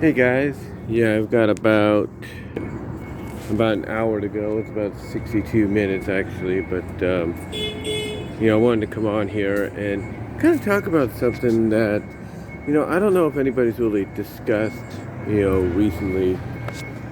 Hey guys, yeah, I've got about an hour to go. It's about 62 minutes actually, but I wanted to come on here and kind of talk about something that I don't know if anybody's really discussed recently,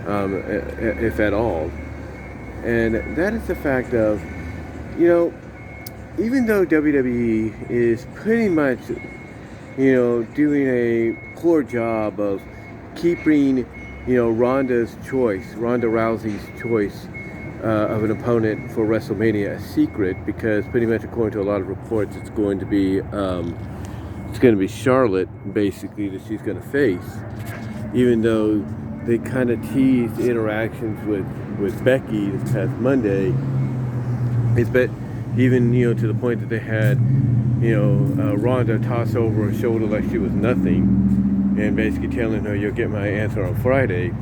if at all, and that is the fact of you know even though WWE is pretty much doing a poor job of keeping, Ronda Rousey's choice of an opponent for WrestleMania a secret, because pretty much according to a lot of reports, it's going to be Charlotte basically that she's going to face, even though they kind of teased interactions with Becky this past Monday. It's bet even to the point that they had Ronda toss over her shoulder like she was nothing, and basically telling her, "You'll get my answer on Friday."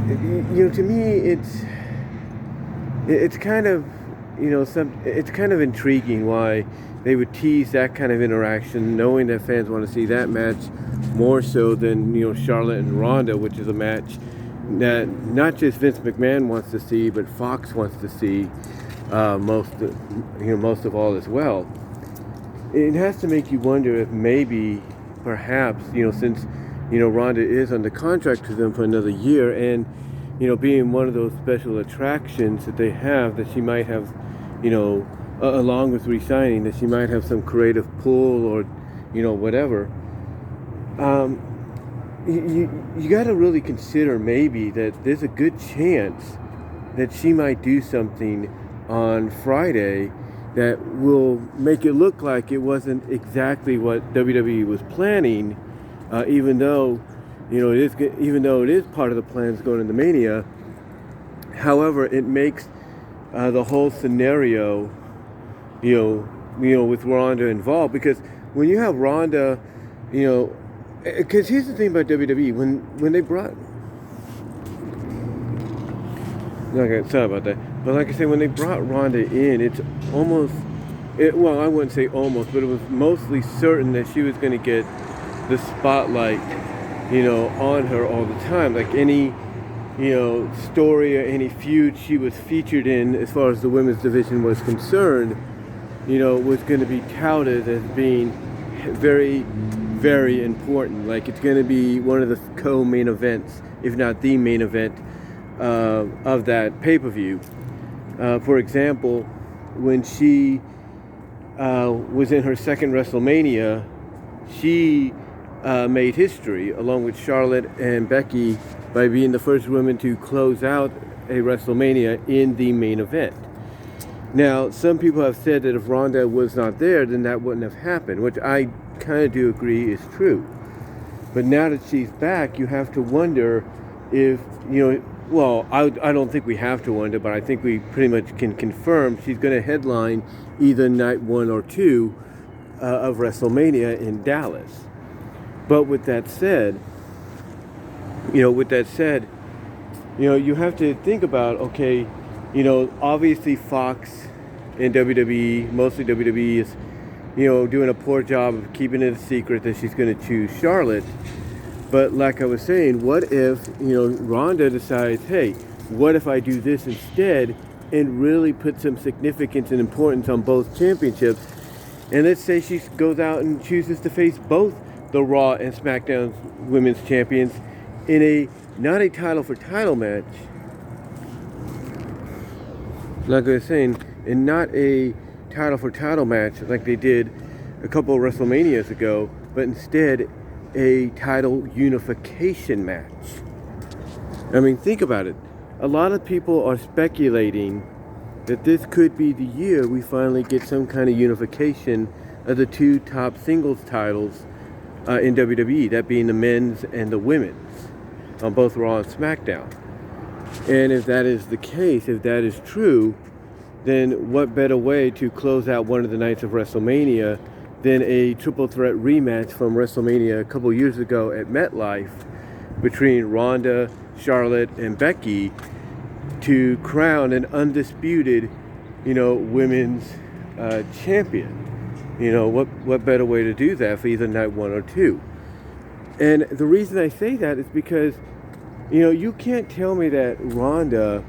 To me, it's kind of it's kind of intriguing why they would tease that kind of interaction, knowing that fans want to see that match more so than Charlotte and Ronda, which is a match that not just Vince McMahon wants to see, but Fox wants to see most of all as well. It has to make you wonder if maybe, perhaps, since Ronda is under contract to them for another year, and being one of those special attractions that they have, that she might have, along with re-signing, that she might have some creative pull or whatever. You got to really consider maybe that there's a good chance that she might do something on Friday that will make it look like it wasn't exactly what WWE was planning, even though it is part of the plans going into Mania. However, it makes the whole scenario, with Ronda involved, because when you have Ronda, because here's the thing about WWE, when they brought. Okay, sorry about that. But like I said, when they brought Ronda in, it's well, I wouldn't say almost, but it was mostly certain that she was going to get the spotlight, on her all the time. Like any, story or any feud she was featured in, as far as the women's division was concerned, was going to be touted as being very, very important. Like it's going to be one of the co-main events, if not the main event, of that pay-per-view. For example, when she was in her second WrestleMania, she made history along with Charlotte and Becky by being the first women to close out a WrestleMania in the main event. Now, some people have said that if Ronda was not there, then that wouldn't have happened, which I kind of do agree is true. But now that she's back, you have to wonder if, well, I don't think we have to wonder, but I think we pretty much can confirm she's going to headline either night 1 or 2 of WrestleMania in Dallas. But with that said, you have to think about, okay, obviously Fox and WWE, mostly WWE, is, doing a poor job of keeping it a secret that she's going to choose Charlotte. But like I was saying, what if, Ronda decides, hey, what if I do this instead and really put some significance and importance on both championships? And let's say she goes out and chooses to face both the Raw and SmackDown women's champions in not a title for title match. Like I was saying, and not a title for title match like they did a couple of WrestleManias ago, but instead a title unification match. I mean, think about it. A lot of people are speculating that this could be the year we finally get some kind of unification of the two top singles titles in WWE, that being the men's and the women's, on both Raw and SmackDown. And if that is the case, if that is true, then what better way to close out one of the nights of WrestleMania than a triple threat rematch from WrestleMania a couple years ago at MetLife between Ronda, Charlotte, and Becky to crown an undisputed, women's champion. What better way to do that for either night 1 or 2? And the reason I say that is because, you can't tell me that Ronda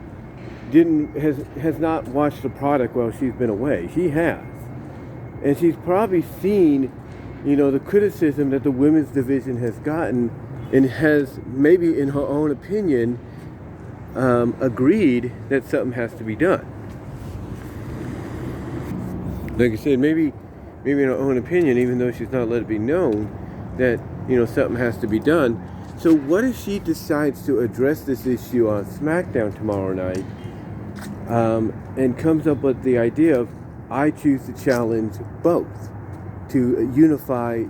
has not watched the product while she's been away. She has. And she's probably seen, the criticism that the women's division has gotten, and has, maybe in her own opinion, agreed that something has to be done. Like I said, maybe in her own opinion, even though she's not let it be known, that, something has to be done. So what if she decides to address this issue on SmackDown tomorrow night, and comes up with the idea of, I choose to challenge both, to unify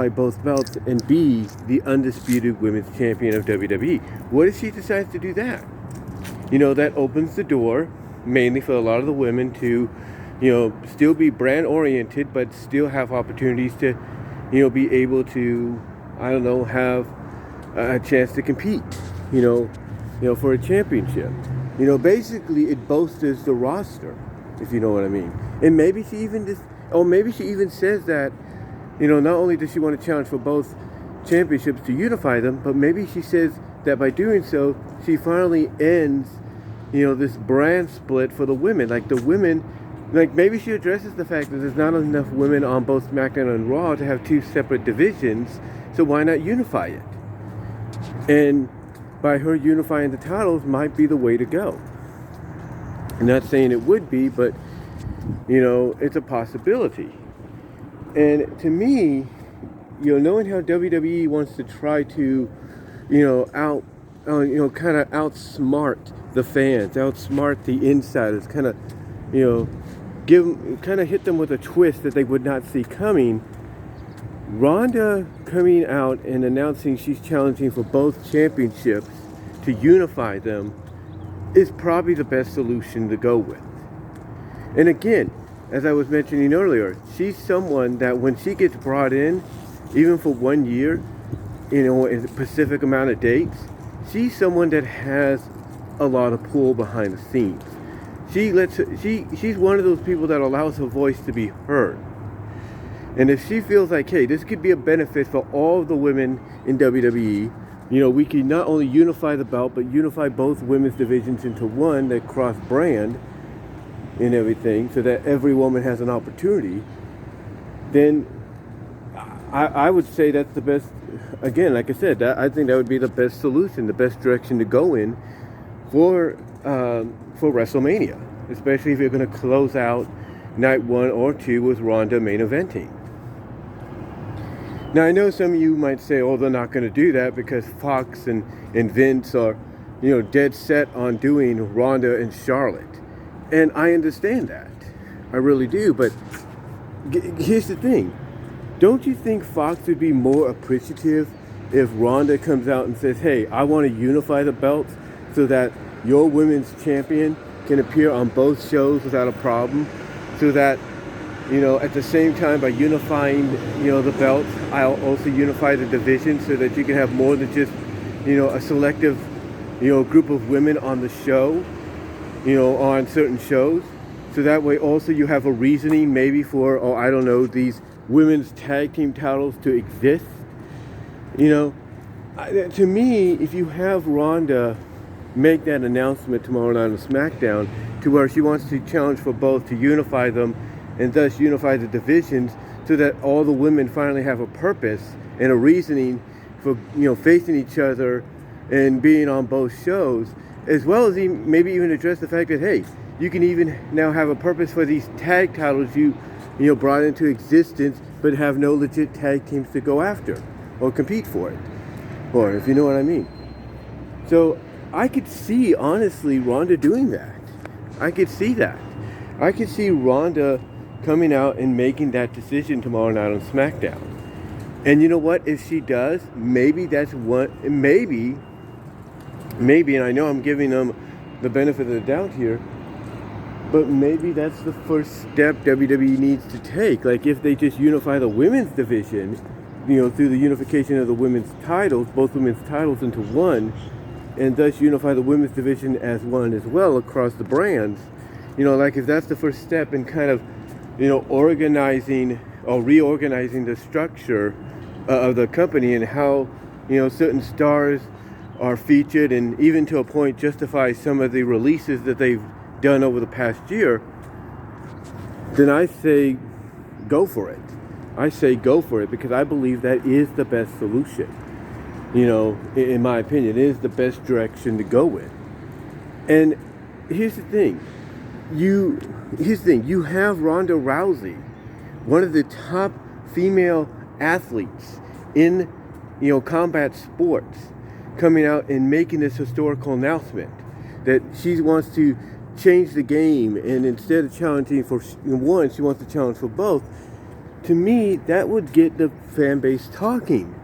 both belts and be the undisputed women's champion of WWE. What if she decides to do that? That opens the door mainly for a lot of the women to, still be brand oriented, but still have opportunities to, be able to, have a chance to compete, for a championship. Basically it bolsters the roster, if you know what I mean. And maybe she even says that, not only does she want to challenge for both championships to unify them, but maybe she says that by doing so, she finally ends, this brand split for the women. Like the women, maybe she addresses the fact that there's not enough women on both SmackDown and Raw to have two separate divisions, so why not unify it? And by her unifying the titles might be the way to go. I'm not saying it would be, but, it's a possibility. And to me, knowing how WWE wants to try to, kind of outsmart the fans, outsmart the insiders, kind of, hit them with a twist that they would not see coming. Ronda coming out and announcing she's challenging for both championships to unify them is probably the best solution to go with. And again, as I was mentioning earlier, she's someone that when she gets brought in, even for 1 year, in a specific amount of dates, she's someone that has a lot of pull behind the scenes. She's one of those people that allows her voice to be heard. And if she feels like, hey, this could be a benefit for all of the women in WWE, we can not only unify the belt, but unify both women's divisions into one that cross-brand and everything, so that every woman has an opportunity, then I would say that's the best. Again, like I said, I think that would be the best solution, the best direction to go in for WrestleMania, especially if you're going to close out night 1 or 2 with Ronda main eventing. Now, I know some of you might say, oh, they're not going to do that because Fox and Vince are, dead set on doing Ronda and Charlotte. And I understand that. I really do. But here's the thing. Don't you think Fox would be more appreciative if Ronda comes out and says, hey, I want to unify the belts so that your women's champion can appear on both shows without a problem, so that, at the same time, by unifying, the belts, I'll also unify the division so that you can have more than just, a selective, group of women on the show, on certain shows. So that way also you have a reasoning maybe for, these women's tag team titles to exist. To me, if you have Ronda make that announcement tomorrow night on SmackDown to where she wants to challenge for both to unify them and thus unify the divisions so that all the women finally have a purpose and a reasoning for, facing each other and being on both shows, as well as maybe even address the fact that, hey, you can even now have a purpose for these tag titles you brought into existence but have no legit tag teams to go after or compete for it, or if you know what I mean. So I could see, honestly, Ronda doing that. I could see that. I could see Ronda coming out and making that decision tomorrow night on SmackDown. And you know what? If she does, maybe that's what, maybe, and I know I'm giving them the benefit of the doubt here, but maybe that's the first step WWE needs to take. Like if they just unify the women's division, through the unification of the women's titles, both women's titles into one, and thus unify the women's division as one as well across the brands. Like if that's the first step in kind of, organizing or reorganizing the structure of the company and how, certain stars are featured, and even to a point justify some of the releases that they've done over the past year, then I say go for it. I say go for it because I believe that is the best solution. In my opinion, it is the best direction to go with. And here's the thing. You have Ronda Rousey, one of the top female athletes in, combat sports, coming out and making this historical announcement that she wants to change the game, and instead of challenging for one, she wants to challenge for both. To me, that would get the fan base talking,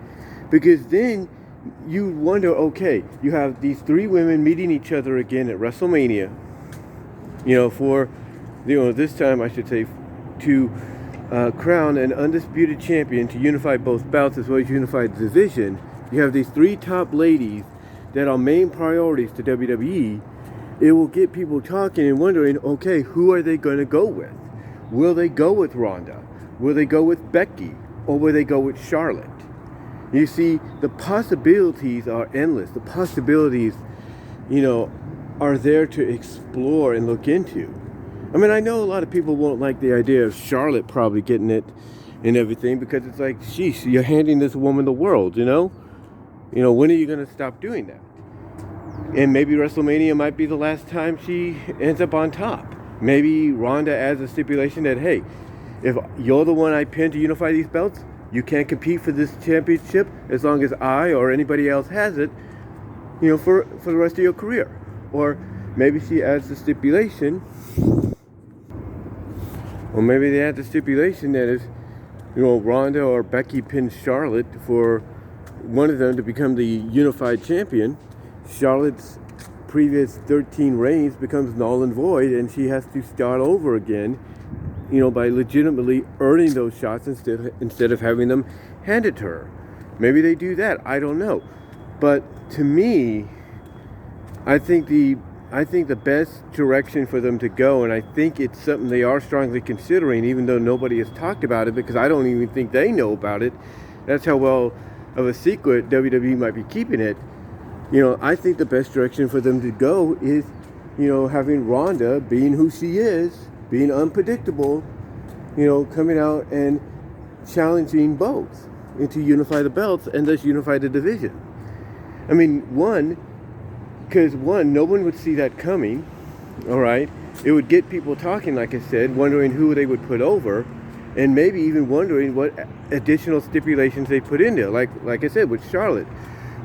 because then you wonder, okay, you have these three women meeting each other again at WrestleMania, for, this time I should say, to crown an undisputed champion, to unify both belts as well as unify the division. You have these three top ladies that are main priorities to WWE. It will get people talking and wondering, okay, who are they going to go with? Will they go with Ronda? Will they go with Becky? Or will they go with Charlotte? You see, the possibilities are endless. The possibilities, are there to explore and look into. I mean, I know a lot of people won't like the idea of Charlotte probably getting it and everything, because it's like, sheesh, you're handing this woman the world, when are you going to stop doing that? And maybe WrestleMania might be the last time she ends up on top. Maybe Ronda adds a stipulation that, hey, if you're the one I pin to unify these belts, you can't compete for this championship as long as I or anybody else has it, for the rest of your career. Or maybe she adds the stipulation, or maybe they add the stipulation that if, Ronda or Becky pins Charlotte for one of them to become the unified champion, Charlotte's previous 13 reigns becomes null and void, and she has to start over again, by legitimately earning those shots instead of having them handed to her. Maybe they do that. I don't know. But to me, I think the best direction for them to go, and I think it's something they are strongly considering, even though nobody has talked about it, because I don't even think they know about it. That's how well of a secret WWE might be keeping it. I think the best direction for them to go is, having Ronda, being who she is, being unpredictable, coming out and challenging both, and to unify the belts and thus unify the division. I mean, because no one would see that coming, all right? It would get people talking, like I said, wondering who they would put over, and maybe even wondering what additional stipulations they put in there. Like I said, with Charlotte,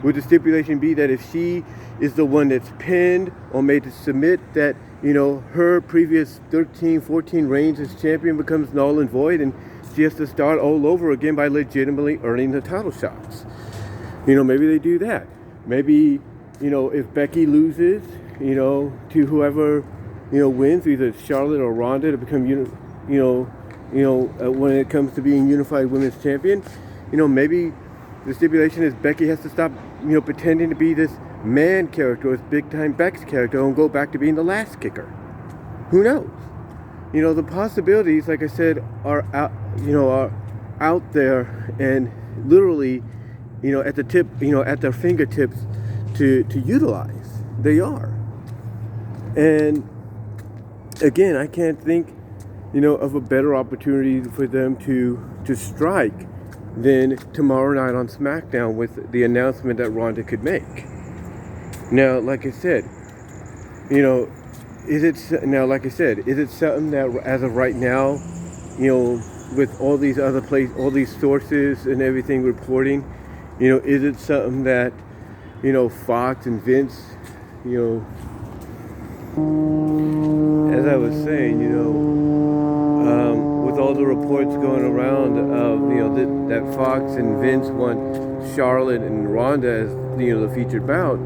would the stipulation be that if she is the one that's pinned or made to submit, that, her previous 13, 14 reigns as champion becomes null and void, and she has to start all over again by legitimately earning the title shots? Maybe they do that. Maybe, if Becky loses, to whoever, wins, either Charlotte or Ronda, to become, when it comes to being unified women's champion, maybe the stipulation is Becky has to stop, pretending to be this man character, or this big time Beck's character, and go back to being the last kicker. Who knows? The possibilities, like I said, are out there, and literally, at the tip, at their fingertips to utilize. They are. And again, I can't think, of a better opportunity for them to strike than tomorrow night on SmackDown with the announcement that Ronda could make. Now, like I said, is it something that, as of right now, with all these all these sources and everything reporting, is it something that, Fox and Vince, as I was saying, with all the reports going around of, that Fox and Vince want Charlotte and Ronda as, the featured bout,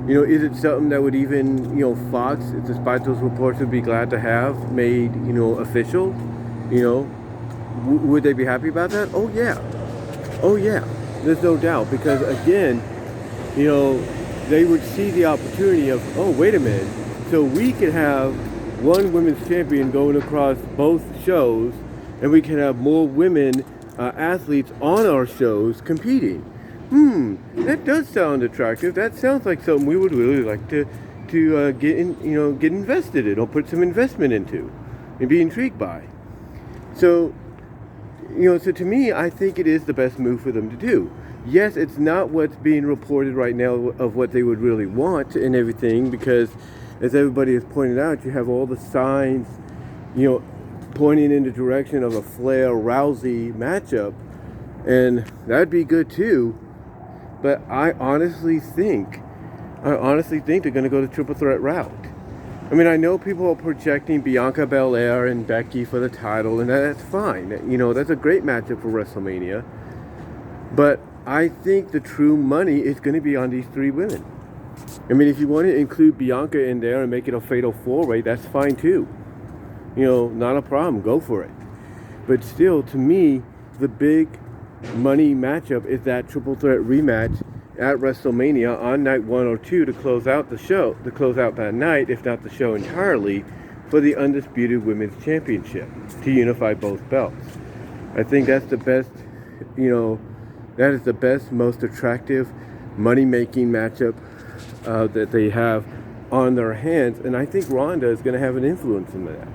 is it something that would even, Fox, despite those reports, would be glad to have made, official? Would they be happy about that? Oh yeah, there's no doubt, because again, they would see the opportunity of, oh, wait a minute, so we could have one women's champion going across both shows, and we can have more women athletes on our shows competing. That does sound attractive. That sounds like something we would really like to get invested in, or put some investment into and be intrigued by. So to me, I think it is the best move for them to do. Yes, it's not what's being reported right now of what they would really want and everything, because as everybody has pointed out, you have all the signs, pointing in the direction of a Flair-Rousey matchup, and that'd be good too. But I honestly think they're going to go the triple threat route. I mean, I know people are projecting Bianca Belair and Becky for the title, and that's fine. That's a great matchup for WrestleMania. But I think the true money is going to be on these three women. I mean, if you want to include Bianca in there and make it a fatal four-way, that's fine too. Not a problem. Go for it. But still, to me, the big money matchup is that triple threat rematch at WrestleMania on night 1 or 2 to close out the show, to close out that night, if not the show entirely, for the Undisputed Women's Championship, to unify both belts. I think that's the best, that is the best, most attractive money-making matchup that they have on their hands, and I think Ronda is going to have an influence in that.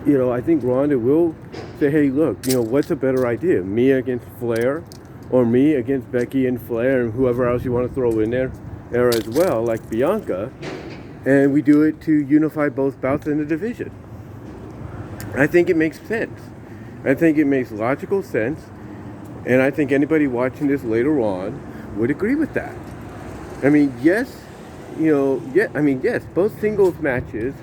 I think Ronda will say, hey, look, what's a better idea? Me against Flair, or me against Becky and Flair and whoever else you want to throw in there as well, like Bianca, and we do it to unify both bouts in the division. I think it makes sense. I think it makes logical sense, and I think anybody watching this later on would agree with that. I mean, yes, both singles matches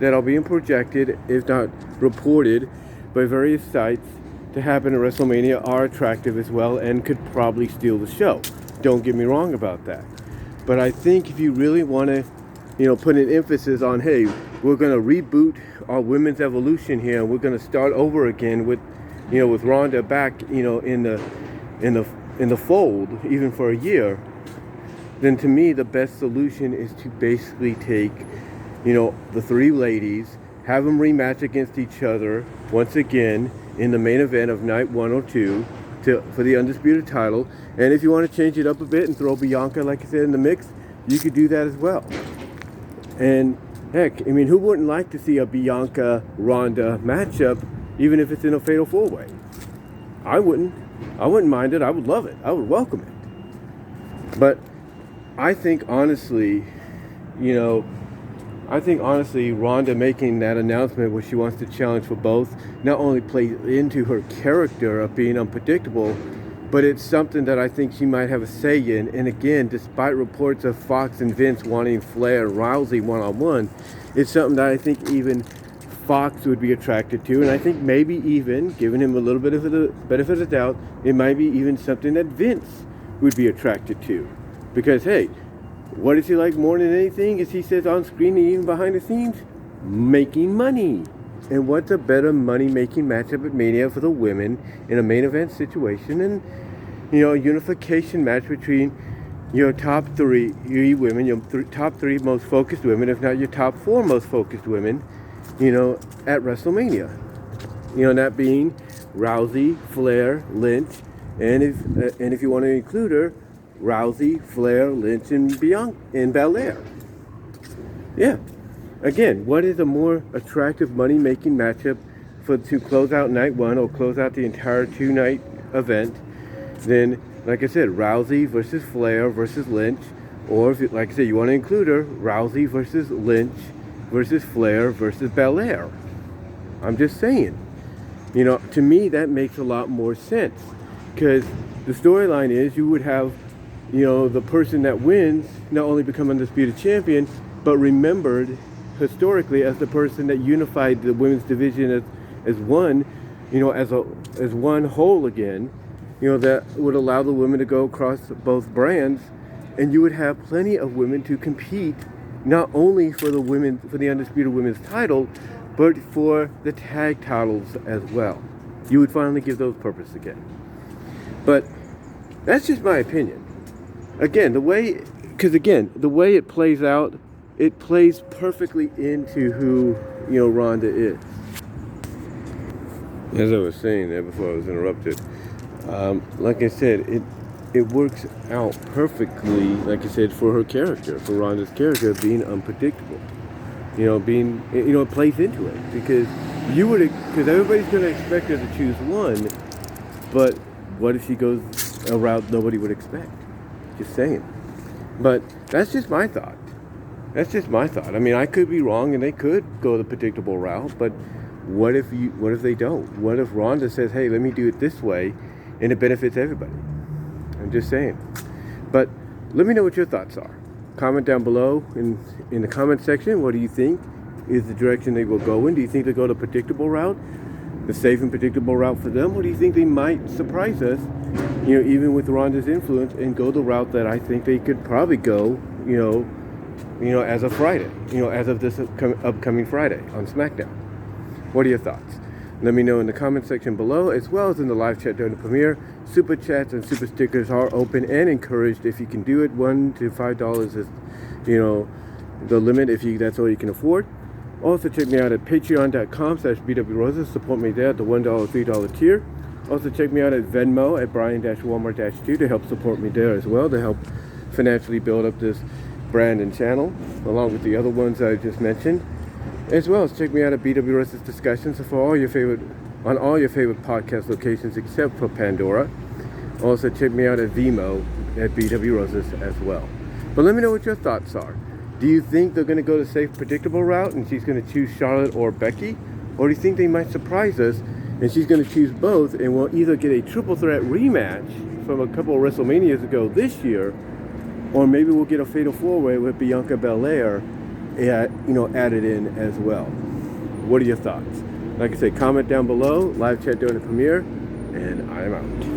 that are being projected, if not reported, by various sites to happen at WrestleMania are attractive as well and could probably steal the show. Don't get me wrong about that. But I think if you really want to, put an emphasis on, hey, we're going to reboot our women's evolution here, and we're going to start over again with Ronda back, in the fold, even for a year, then to me the best solution is to basically take, the three ladies, have them rematch against each other once again in the main event of night 1 or 2 for the Undisputed title. And if you want to change it up a bit and throw Bianca, like I said, in the mix, you could do that as well. And heck, I mean, who wouldn't like to see a Bianca-Ronda matchup, even if it's in a fatal four-way? I wouldn't mind it. I would love it. I would welcome it. But I think honestly, Ronda making that announcement where she wants to challenge for both not only plays into her character of being unpredictable, but it's something that I think she might have a say in. And again, despite reports of Fox and Vince wanting Flair and Rousey one-on-one, it's something that I think even Fox would be attracted to. And I think maybe even, giving him a little bit of the benefit of the doubt, it might be even something that Vince would be attracted to. Because, hey, what does he like more than anything, as he says on screen and even behind the scenes? Making money. And what's a better money-making matchup at Mania for the women in a main event situation and, a unification match between your top three women, your top three most focused women, if not your top 4 most focused women, at WrestleMania. That being Rousey, Flair, Lynch, and if you want to include her, Rousey, Flair, Lynch, and Bianca and Belair. Yeah. Again, what is a more attractive money-making matchup to close out night 1 or close out the entire 2-night event than, like I said, Rousey versus Flair versus Lynch, or if, like I said, you want to include her, Rousey versus Lynch versus Flair versus Belair. I'm just saying. To me, that makes a lot more sense, because the storyline is you would have the person that wins not only become undisputed champion, but remembered historically as the person that unified the women's division as one, as one whole again, that would allow the women to go across both brands, and you would have plenty of women to compete, not only for the undisputed women's title, but for the tag titles as well. You would finally give those purpose again. But that's just my opinion. Again, the way it plays out, it plays perfectly into who, Ronda is. As I was saying there before I was interrupted, like I said, it works out perfectly, like I said, for her character, for Ronda's character being unpredictable. It plays into it because everybody's going to expect her to choose one, but what if she goes a route nobody would expect? Just saying. But that's just my thought. I mean, I could be wrong and they could go the predictable route, but what if they don't? What if Ronda says, hey, let me do it this way, and it benefits everybody? I'm just saying. But let me know what your thoughts are. Comment down below in the comment section. What do you think is the direction they will go in? Do you think they go the predictable route, the safe and predictable route for them? Or do you think they might surprise us, even with Ronda's influence, and go the route that I think they could probably go, as of Friday, as of this upcoming Friday on SmackDown? What are your thoughts? Let me know in the comment section below, as well as in the live chat during the premiere. Super chats and super stickers are open and encouraged. If you can do it, $1 to $5 is, the limit if that's all you can afford. Also, check me out at patreon.com/bwroses. Support me there at the $1, $3 tier. Also, check me out at Venmo at Brian-Walmart-2 to help support me there as well, to help financially build up this brand and channel, along with the other ones I just mentioned. As well as check me out at BW Roses Discussions on all your favorite podcast locations except for Pandora. Also check me out at Vimeo at BW Roses as well. But let me know what your thoughts are. Do you think they're going to go the safe, predictable route and she's going to choose Charlotte or Becky? Or do you think they might surprise us and she's going to choose both and we'll either get a triple threat rematch from a couple of WrestleManias ago this year, or maybe we'll get a fatal four-way with Bianca Belair added in as well? What are your thoughts? Like I said, comment down below, live chat during the premiere, and I'm out.